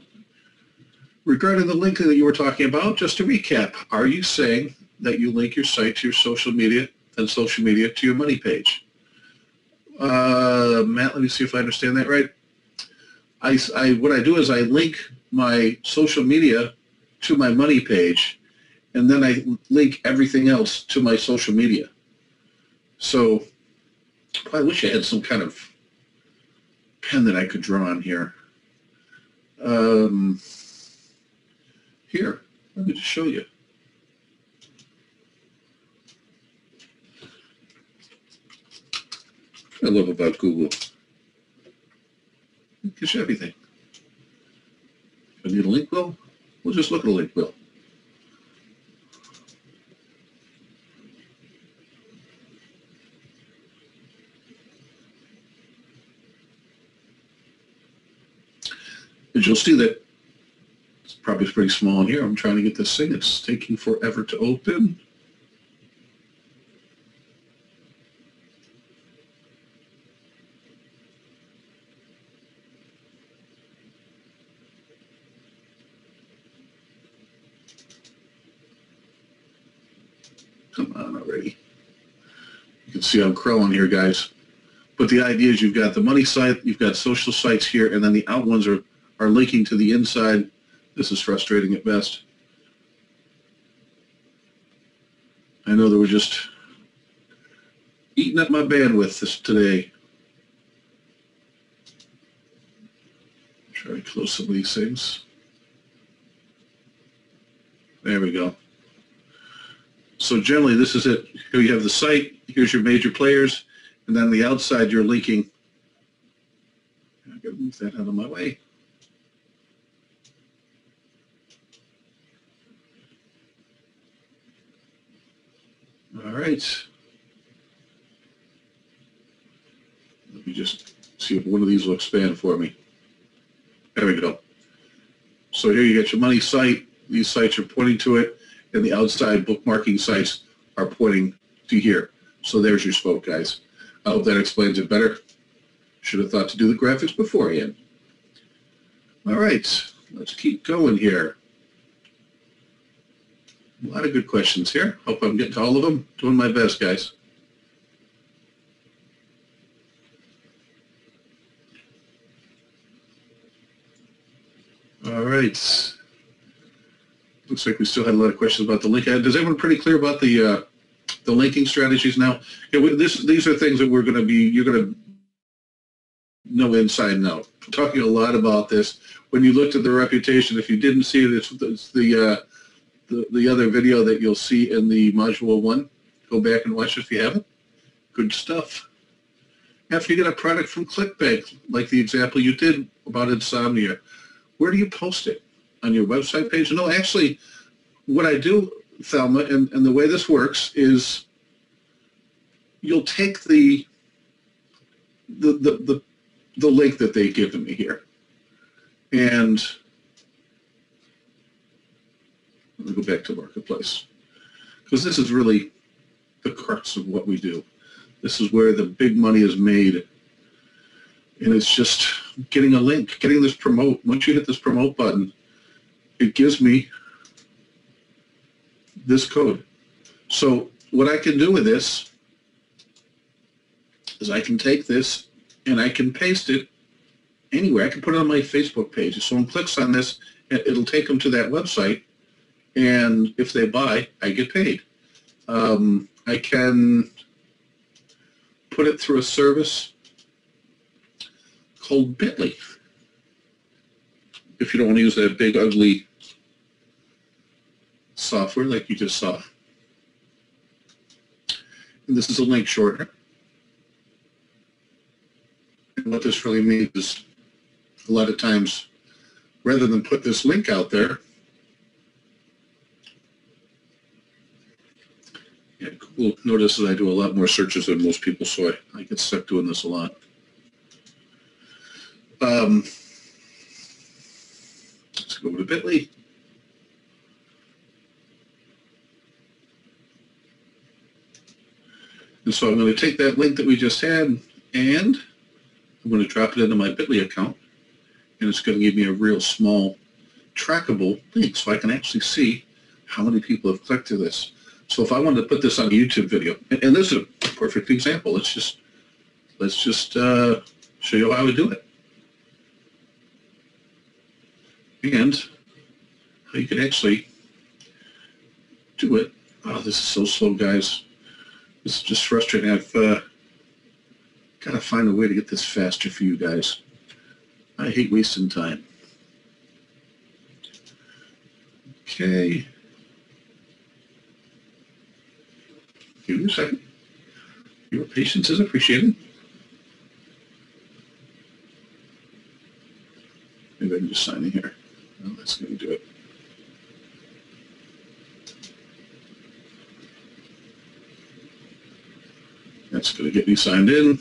Regarding the link that you were talking about, just to recap, are you saying that you link your site to your social media and social media to your money page? Matt, let me see if I understand that right. What I do is I link my social media to my money page, and then I link everything else to my social media. So I wish I had some kind of pen that I could draw on here. Here, let me just show you. I love about Google. It gives you everything. If I need a link wheel, we'll just look at a link wheel. As you'll see that it's probably pretty small in here. I'm trying to get this thing. It's taking forever to open. Come on already. You can see I'm crawling here, guys. But the idea is you've got the money site, you've got social sites here, and then the out ones are linking to the inside. This is frustrating at best. I know they were just eating up my bandwidth today. Try to close some of these things. There we go. So generally this is it. Here you have the site, here's your major players, and then the outside you're linking. I've got to move that out of my way. All right. Let me just see if one of these will expand for me. There we go. So here you got your money site. These sites are pointing to it, and the outside bookmarking sites are pointing to here. So there's your spoke, guys. I hope that explains it better. Should have thought to do the graphics beforehand. All right, let's keep going here. A lot of good questions here. Hope I'm getting to all of them. Doing my best, guys. All right. Looks like we still had a lot of questions about the link. Is everyone pretty clear about the linking strategies now? Yeah, these are things that you're going to know inside and out. I'm talking a lot about this. When you looked at the reputation, if you didn't see it, it's the other video that you'll see in the module 1. Go back and watch it if you haven't. Good stuff. After you get a product from ClickBank, like the example you did about insomnia, where do you post it? On your website page? No, actually, what I do, Thelma, and the way this works is you'll take the link that they've given me here, and let me go back to Marketplace, because this is really the crux of what we do. This is where the big money is made, and it's just getting a link, getting this promote. Once you hit this promote button, it gives me this code. So what I can do with this is I can take this and I can paste it anywhere. I can put it on my Facebook page. If someone clicks on this, it'll take them to that website, and if they buy, I get paid. I can put it through a service called Bitly. If you don't want to use that big, ugly software like you just saw. And this is a link shortener. And what this really means is a lot of times, rather than put this link out there, yeah, Google notices I do a lot more searches than most people, so I get stuck doing this a lot. Let's go over to Bitly. And so I'm going to take that link that we just had, and I'm going to drop it into my Bitly account, and it's going to give me a real small trackable link so I can actually see how many people have clicked to this. So if I wanted to put this on a YouTube video, and this is a perfect example, let's just show you how we do it. And how you can actually do it. Oh, this is so slow, guys. This is just frustrating. I've got to find a way to get this faster for you guys. I hate wasting time. Okay. Give me a second. Your patience is appreciated. Maybe I can just sign in here. Well, that's going to do it. That's going to get me signed in.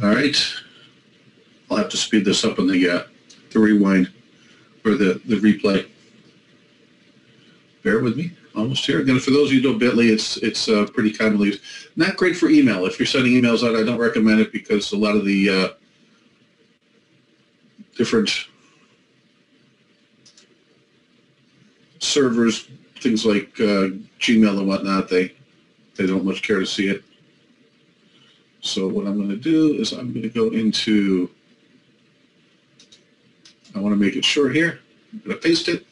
All right. I'll have to speed this up on the rewind or the replay. Bear with me. Almost here. Again, for those of you who know Bitly, it's pretty commonly used. Not great for email. If you're sending emails out, I don't recommend it because a lot of the different servers, things like Gmail and whatnot, they don't much care to see it. So what I'm going to do is I'm going to go into, I want to make it short here. I'm going to paste it.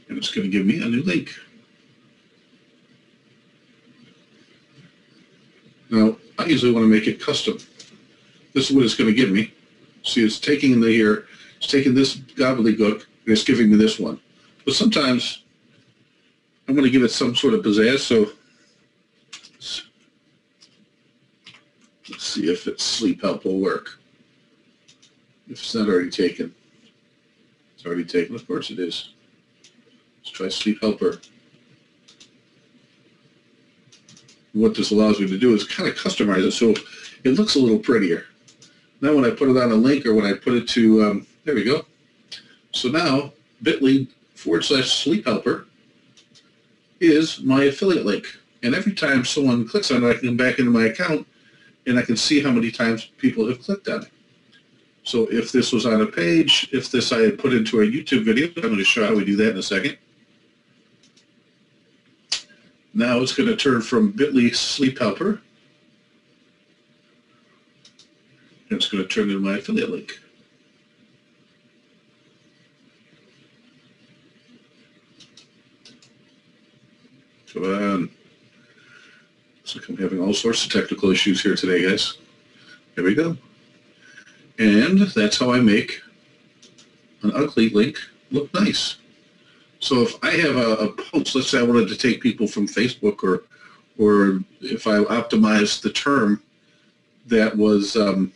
And it's going to give me a new link. Now, I usually want to make it custom. This is what it's going to give me. See, it's taking in here, it's taking this gobbledygook, and it's giving me this one. But sometimes I'm going to give it some sort of pizzazz, so let's see if its sleep help will work. If it's not already taken. It's already taken. Of course it is. Let's try Sleep Helper. What this allows me to do is kind of customize it so it looks a little prettier. Now when I put it on a link or when I put it to, there we go. So now bit.ly/Sleep Helper is my affiliate link. And every time someone clicks on it, I can come back into my account and I can see how many times people have clicked on it. So if this was on a page, if this I had put into a YouTube video, I'm going to show how we do that in a second. Now it's going to turn from bit.ly/Sleep Helper, and it's going to turn into my affiliate link. Come on. Looks like I'm having all sorts of technical issues here today, guys. There we go. And that's how I make an ugly link look nice. So if I have a post, let's say I wanted to take people from Facebook, or if I optimized the term that was, I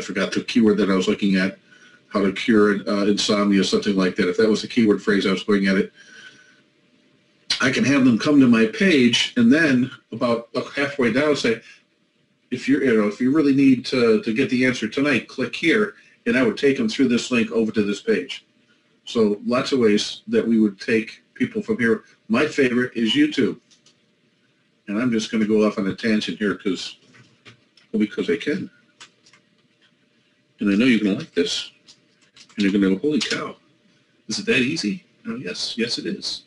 forgot the keyword that I was looking at, how to cure insomnia, something like that. If that was the keyword phrase I was going at it, I can have them come to my page and then about halfway down say, if you really need to get the answer tonight, click here, and I would take them through this link over to this page. So lots of ways that we would take people from here. My favorite is YouTube. And I'm just going to go off on a tangent here because I can. And I know you're going to like this. And you're going to go, holy cow, is it that easy? Oh, yes, it is.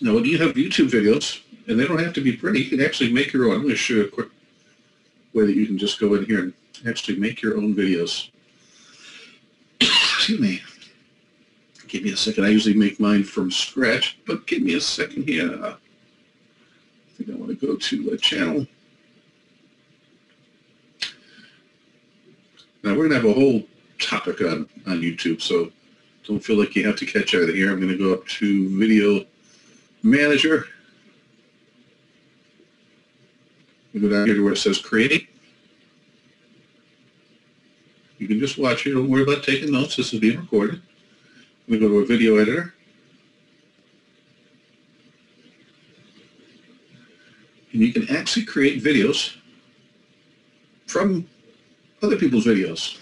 Now, when you have YouTube videos, and they don't have to be pretty, you can actually make your own. I'm going to show you a quick way that you can just go in here and actually make your own videos. Excuse me. Give me a second. I usually make mine from scratch, but give me a second here. think I want to go to a channel. Now we're going to have a whole topic on YouTube, so don't feel like you have to catch out of here. I'm going to go up to Video Manager. We go down here to where it says Create. You can just watch it. Don't worry about taking notes. This is being recorded. I'm going to go to a video editor. And you can actually create videos from other people's videos.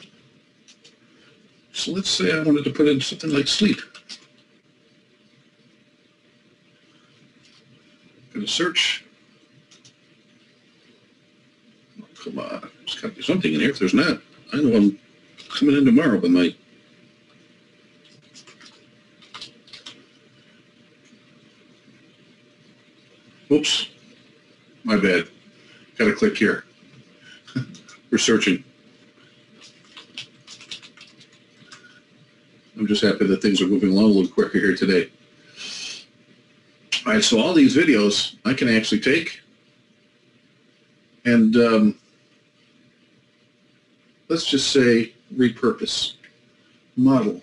So let's say I wanted to put in something like sleep. I'm going to search. Oh, come on. There's got to be something in here. If there's not, I know I'm coming in tomorrow, but my oops, my bad. Got to click here. We're searching. I'm just happy that things are moving along a little quicker here today. All right, so all these videos I can actually take and let's just say repurpose, model.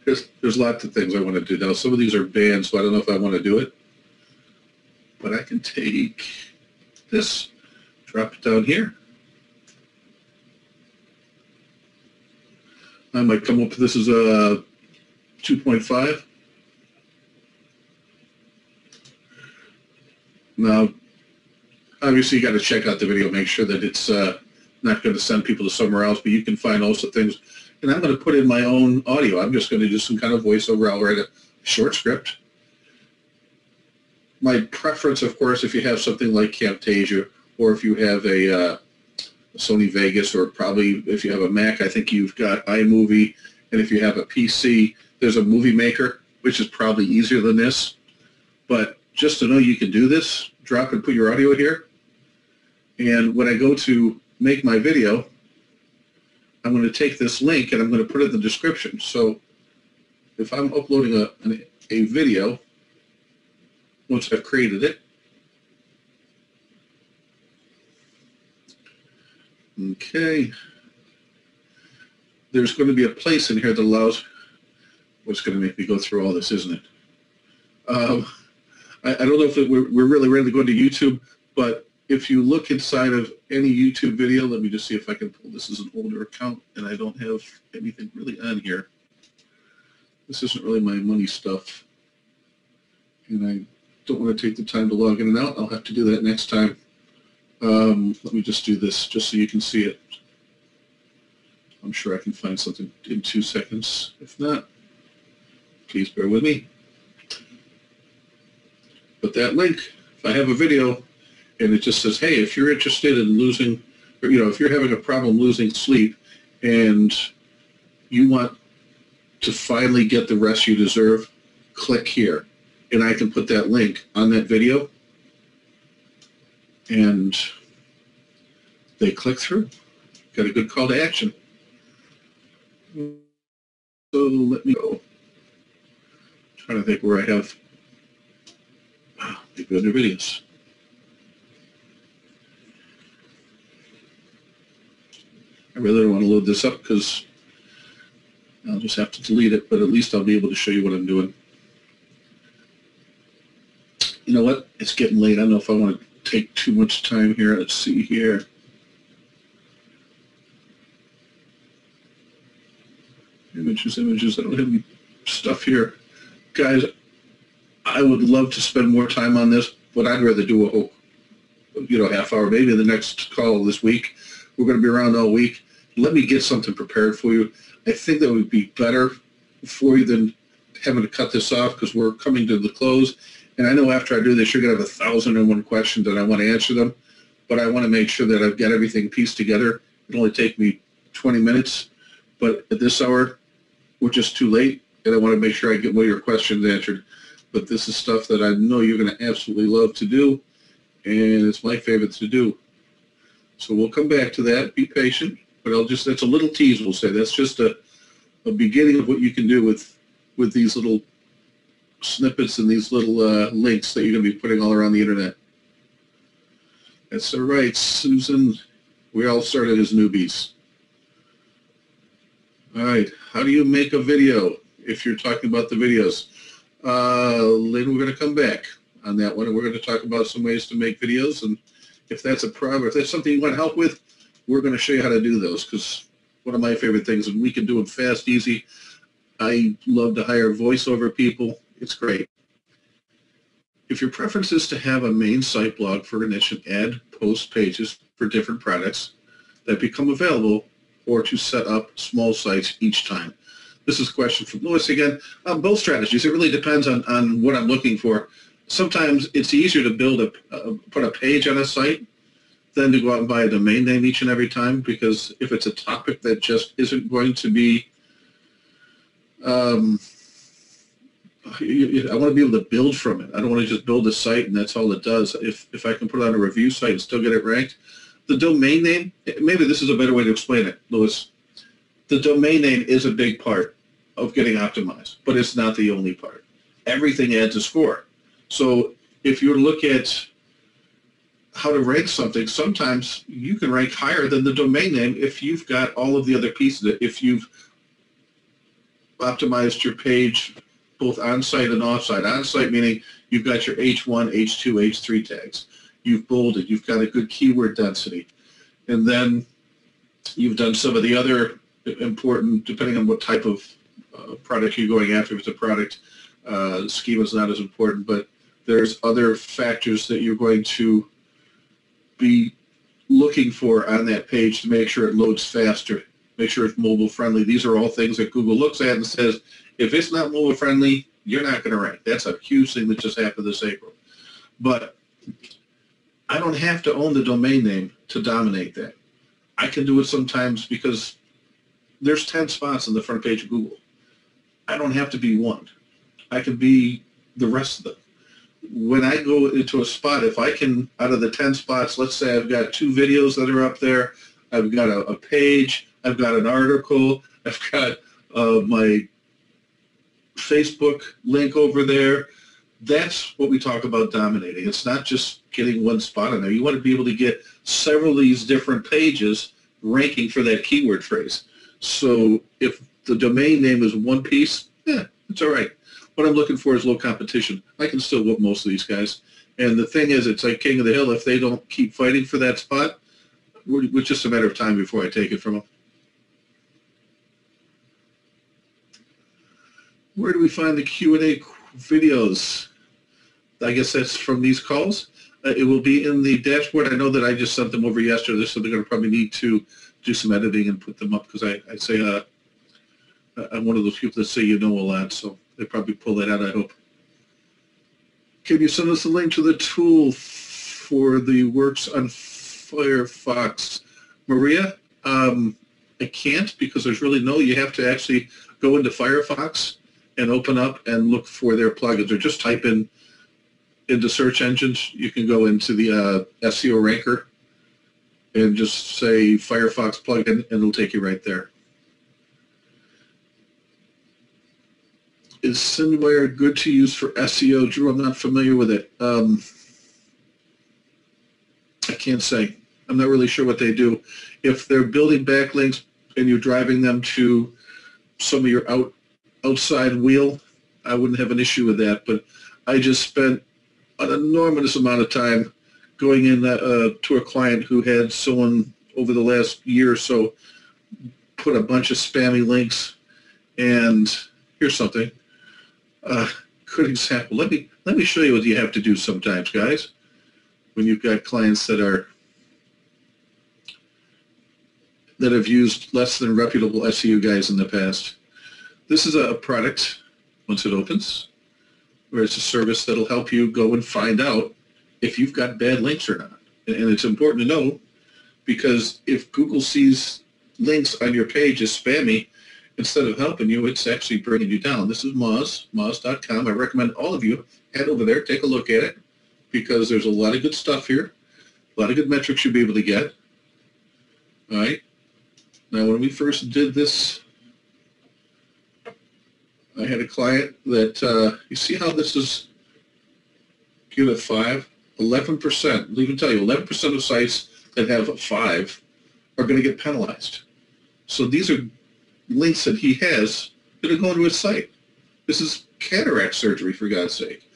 There's lots of things I want to do now. Some of these are banned, so I don't know if I want to do it. But I can take this, drop it down here. I might come up with this as a 2.5. Now, obviously you got to check out the video, make sure that it's not going to send people to somewhere else, but you can find also things. And I'm going to put in my own audio. I'm just going to do some kind of voiceover. I'll write a short script. My preference, of course, if you have something like Camtasia, or if you have a Sony Vegas, or probably if you have a Mac, I think you've got iMovie, and if you have a PC, there's a Movie Maker, which is probably easier than this. But just to know you can do this, drop and put your audio here, and when I go to make my video, I'm going to take this link and I'm going to put it in the description. So if I'm uploading a video, once I've created it, okay, there's going to be a place in here that allows, what's going to make me go through all this, isn't it? I don't know if we're really ready to go into YouTube, but if you look inside of any YouTube video, let me just see if I can pull, this is an older account and I don't have anything really on here. This isn't really my money stuff, and I don't want to take the time to log in and out. I'll have to do that next time. Let me just do this just so you can see it. I'm sure I can find something in 2 seconds. If not, please bear with me. But that link, if I have a video and it just says, hey, if you're interested in losing, or, you know, if you're having a problem losing sleep and you want to finally get the rest you deserve, click here. And I can put that link on that video, and they click through. Got a good call to action. So let me go. Trying to think where I have maybe other videos. I really don't want to load this up because I'll just have to delete it, but at least I'll be able to show you what I'm doing. You know what? It's getting late. I don't know if I want to take too much time here. Let's see here. Images. I don't have any stuff here. Guys, I would love to spend more time on this, but I'd rather do a whole, half hour, maybe the next call this week. We're going to be around all week. Let me get something prepared for you. I think that would be better for you than having to cut this off because we're coming to the close. And I know after I do this, you're going to have 1,001 questions and I want to answer them, but I want to make sure that I've got everything pieced together. It'll only take me 20 minutes, but at this hour, we're just too late, and I want to make sure I get one of your questions answered. But this is stuff that I know you're going to absolutely love to do, and it's my favorite to do. So we'll come back to that. Be patient, but that's a little tease, we'll say. That's just a beginning of what you can do with these little snippets and these little links that you're going to be putting all around the internet. That's all right, Susan. We all started as newbies. All right, how do you make a video if you're talking about the videos? Lynn, we're going to come back on that one, and we're going to talk about some ways to make videos, and if that's a problem, if that's something you want help with, we're going to show you how to do those, because one of my favorite things, and we can do them fast, easy. I love to hire voiceover people. It's great. If your preference is to have a main site blog for a niche and add post pages for different products that become available, or to set up small sites each time. This is a question from Lewis again. Both strategies. It really depends on what I'm looking for. Sometimes it's easier to build put a page on a site than to go out and buy a domain name each and every time, because if it's a topic that just isn't going to be, I want to be able to build from it. I don't want to just build a site and that's all it does. If I can put it on a review site and still get it ranked, the domain name, maybe this is a better way to explain it, Louis. The domain name is a big part of getting optimized, but it's not the only part. Everything adds a score. So if you look at how to rank something, sometimes you can rank higher than the domain name if you've got all of the other pieces. If you've optimized your page both on-site and off-site. On-site meaning you've got your H1, H2, H3 tags. You've bolded. You've got a good keyword density. And then you've done some of the other important, depending on what type of product you're going after. If it's a product, schema is not as important, but there's other factors that you're going to be looking for on that page to make sure it loads faster, make sure it's mobile friendly. These are all things that Google looks at and says, if it's not mobile friendly, you're not going to rank. That's a huge thing that just happened this April. But I don't have to own the domain name to dominate that. I can do it sometimes because there's 10 spots on the front page of Google. I don't have to be one. I can be the rest of them. When I go into a spot, if I can, out of the 10 spots, let's say I've got 2 videos that are up there, I've got a page, I've got an article, I've got my Facebook link over there. That's what we talk about dominating. It's not just getting one spot on there. You want to be able to get several of these different pages ranking for that keyword phrase. So if the domain name is one piece, it's all right. What I'm looking for is low competition. I can still whoop most of these guys. And the thing is, it's like King of the Hill. If they don't keep fighting for that spot, it's just a matter of time before I take it from them. Where do we find the Q&A videos? I guess that's from these calls. It will be in the dashboard. I know that I just sent them over yesterday, so they're going to probably need to do some editing and put them up, because I say I'm one of those people that say you know a lot, so they probably pull that out, I hope. Can you send us a link to the tool for the works on Firefox? Maria, I can't, because there's really you have to actually go into Firefox and open up and look for their plugins, or just type into search engines. You can go into the SEO ranker and just say Firefox plugin, and it'll take you right there. Is SendWire good to use for SEO? Drew, I'm not familiar with it. I can't say. I'm not really sure what they do. If they're building backlinks and you're driving them to some of your outside wheel, I wouldn't have an issue with that. But I just spent an enormous amount of time going in to a client who had someone over the last year or so put a bunch of spammy links. And here's something. Good example. Let me show you what you have to do sometimes, guys, when you've got clients that have used less than reputable SEO guys in the past. This is a product, once it opens, where it's a service that'll help you go and find out if you've got bad links or not. And it's important to know, because if Google sees links on your page as spammy, instead of helping you, it's actually bringing you down. This is moz.com. I recommend all of you head over there, take a look at it, because there's a lot of good stuff here, a lot of good metrics you'll be able to get. All right. Now, when we first did this, I had a client that, you see how this is give it 5? 11%, I'll even tell you, 11% of sites that have a 5 are going to get penalized. So these are links that he has that are going to his site. This is cataract surgery, for God's sake.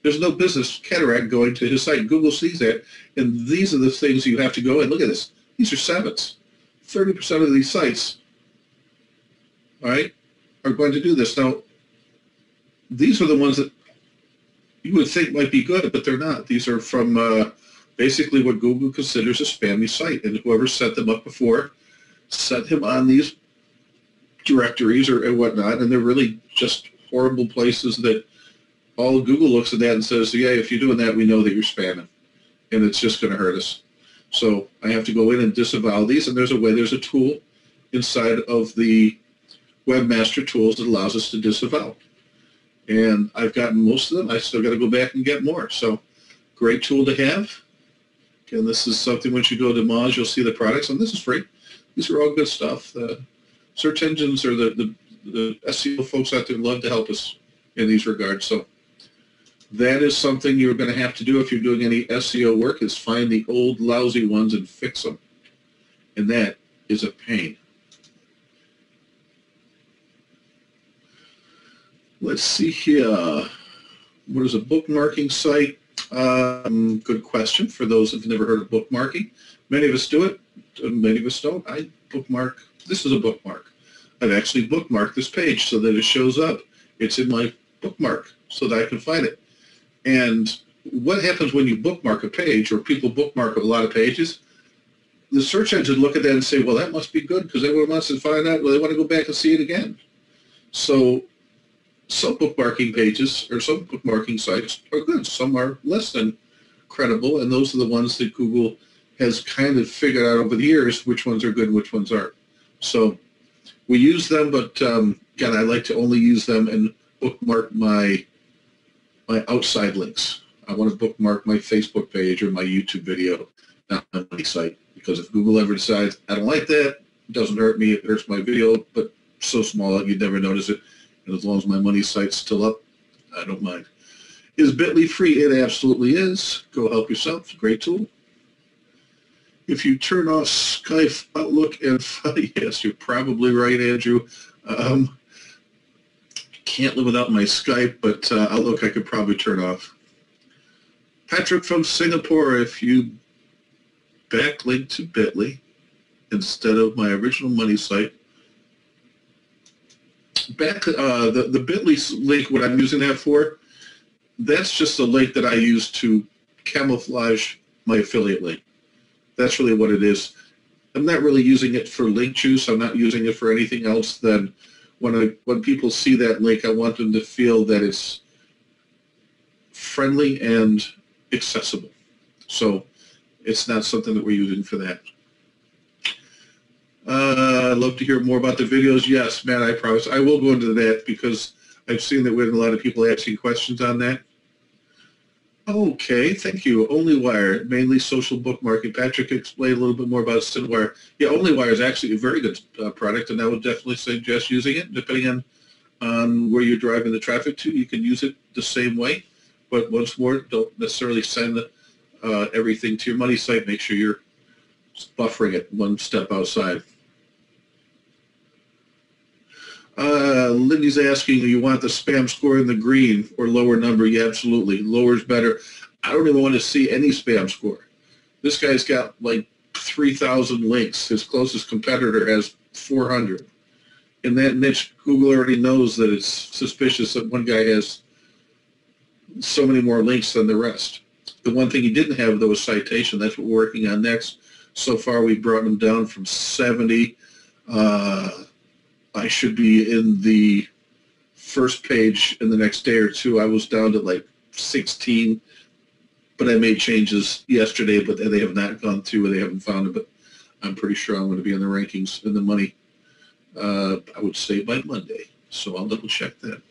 There's no business cataract going to his site. Google sees that, and these are the things you have to go and look at this. These are 7s. 30% of these sites, all right, are going to do this. Now, these are the ones that you would think might be good, but they're not. These are from basically what Google considers a spammy site, and whoever set them up before set him on these directories or whatnot, and they're really just horrible places that all Google looks at that and says, yeah, if you're doing that, we know that you're spamming, and it's just going to hurt us. So I have to go in and disavow these, and there's a tool inside of the Webmaster Tools that allows us to disavow. And I've gotten most of them. I still got to go back and get more. So great tool to have. Again, this is something once you go to Moz, you'll see the products, and this is free. These are all good stuff. The search engines or the SEO folks out there love to help us in these regards. So that is something you're going to have to do if you're doing any SEO work, is find the old lousy ones and fix them. And that is a pain. Let's see here. What is a bookmarking site? Good question for those who've never heard of bookmarking. Many of us do it. Many of us don't. I bookmark. This is a bookmark. I've actually bookmarked this page so that it shows up. It's in my bookmark so that I can find it. And what happens when you bookmark a page, or people bookmark a lot of pages, the search engine look at that and say, well, that must be good because everyone wants to find out. Well, they want to go back and see it again. So some bookmarking pages or some bookmarking sites are good. Some are less than credible, and those are the ones that Google has kind of figured out over the years which ones are good and which ones aren't. So we use them, but again, I like to only use them and bookmark my outside links. I want to bookmark my Facebook page or my YouTube video, not my site, because if Google ever decides, I don't like that, it doesn't hurt me, it hurts my video, but so small you'd never notice it. And as long as my money site's still up, I don't mind. Is Bitly free? It absolutely is. Go help yourself. It's a great tool. If you turn off Skype, Outlook, and yes, you're probably right, Andrew. Can't live without my Skype, but Outlook I could probably turn off. Patrick from Singapore, if you backlink to Bitly instead of my original money site, the Bitly link, what I'm using that for, that's just a link that I use to camouflage my affiliate link. That's really what it is. I'm not really using it for link juice. I'm not using it for anything else than when people see that link, I want them to feel that it's friendly and accessible. So it's not something that we're using for that. I'd love to hear more about the videos. Yes, Matt, I promise. I will go into that because I've seen that we have a lot of people asking questions on that. Okay, thank you. OnlyWire, mainly social bookmarking. Patrick explained a little bit more about Cinewire. Yeah, OnlyWire is actually a very good product, and I would definitely suggest using it. Depending on where you're driving the traffic to, you can use it the same way. But once more, don't necessarily send everything to your money site. Make sure you're buffering it one step outside. Lindy's asking, do you want the spam score in the green or lower number? Yeah, absolutely. Lower is better. I don't even want to see any spam score. This guy's got like 3,000 links. His closest competitor has 400. In that niche, Google already knows that it's suspicious that one guy has so many more links than the rest. The one thing he didn't have, though, was citation. That's what we're working on next. So far, we've brought him down from 70. I should be in the first page in the next day or two. I was down to like 16, but I made changes yesterday, but they have not gone through. They haven't found it, but I'm pretty sure I'm going to be in the rankings in the money, I would say, by Monday. So I'll double check that.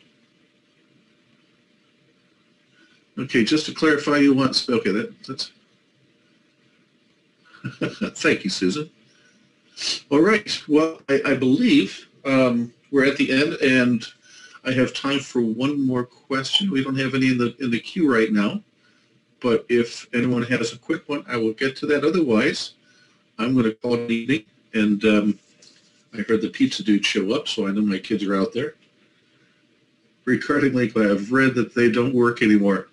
Okay, just to clarify, you want, okay, that's, thank you, Susan. All right, well, I believe we're at the end, and I have time for one more question. We don't have any in the queue right now, but if anyone has a quick one, I will get to that. Otherwise, I'm going to call it an evening. And I heard the pizza dude show up, so I know my kids are out there. Regarding link, I've read that they don't work anymore.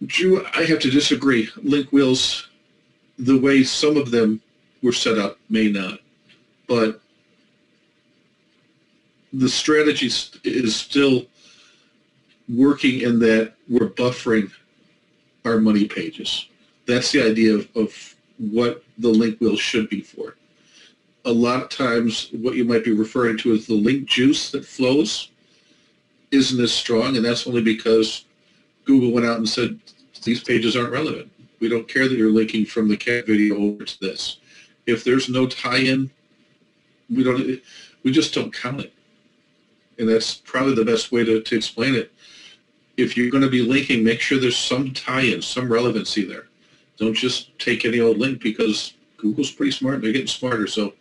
Drew, I have to disagree. Link wheels, the way some of them were set up, may not. But the strategy is still working in that we're buffering our money pages. That's the idea of what the link wheel should be for. A lot of times what you might be referring to as the link juice that flows isn't as strong, and that's only because Google went out and said these pages aren't relevant. We don't care that you're linking from the cat video over to this. If there's no tie-in, we just don't count it. And that's probably the best way to explain it. If you're going to be linking, make sure there's some tie-in, some relevancy there. Don't just take any old link, because Google's pretty smart. They're getting smarter. So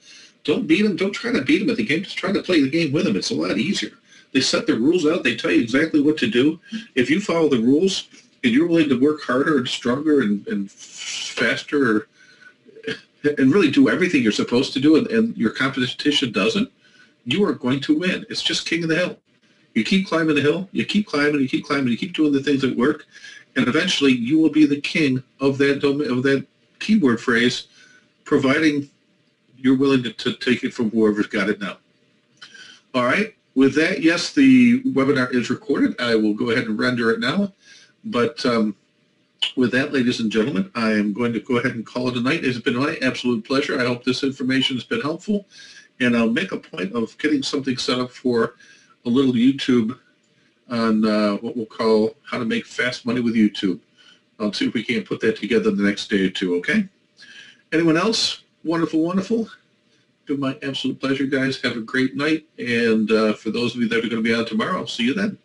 don't beat them. Don't try to beat them at the game. Just try to play the game with them. It's a lot easier. They set the rules out. They tell you exactly what to do. If you follow the rules and you're willing to work harder and stronger and faster and really do everything you're supposed to do, and your competition doesn't, you are going to win. It's just king of the hill. You keep climbing the hill, you keep climbing, you keep climbing, you keep doing the things that work, and eventually you will be the king of that keyword phrase, providing you're willing to take it from whoever's got it now. All right. With that, yes, the webinar is recorded. I will go ahead and render it now. But with that, ladies and gentlemen, I am going to go ahead and call it a night. It's been my absolute pleasure. I hope this information has been helpful. And I'll make a point of getting something set up for a little YouTube on what we'll call how to make fast money with YouTube. I'll see if we can't put that together the next day or two, okay? Anyone else? Wonderful, wonderful. Been my absolute pleasure, guys. Have a great night. And for those of you that are going to be on tomorrow, I'll see you then.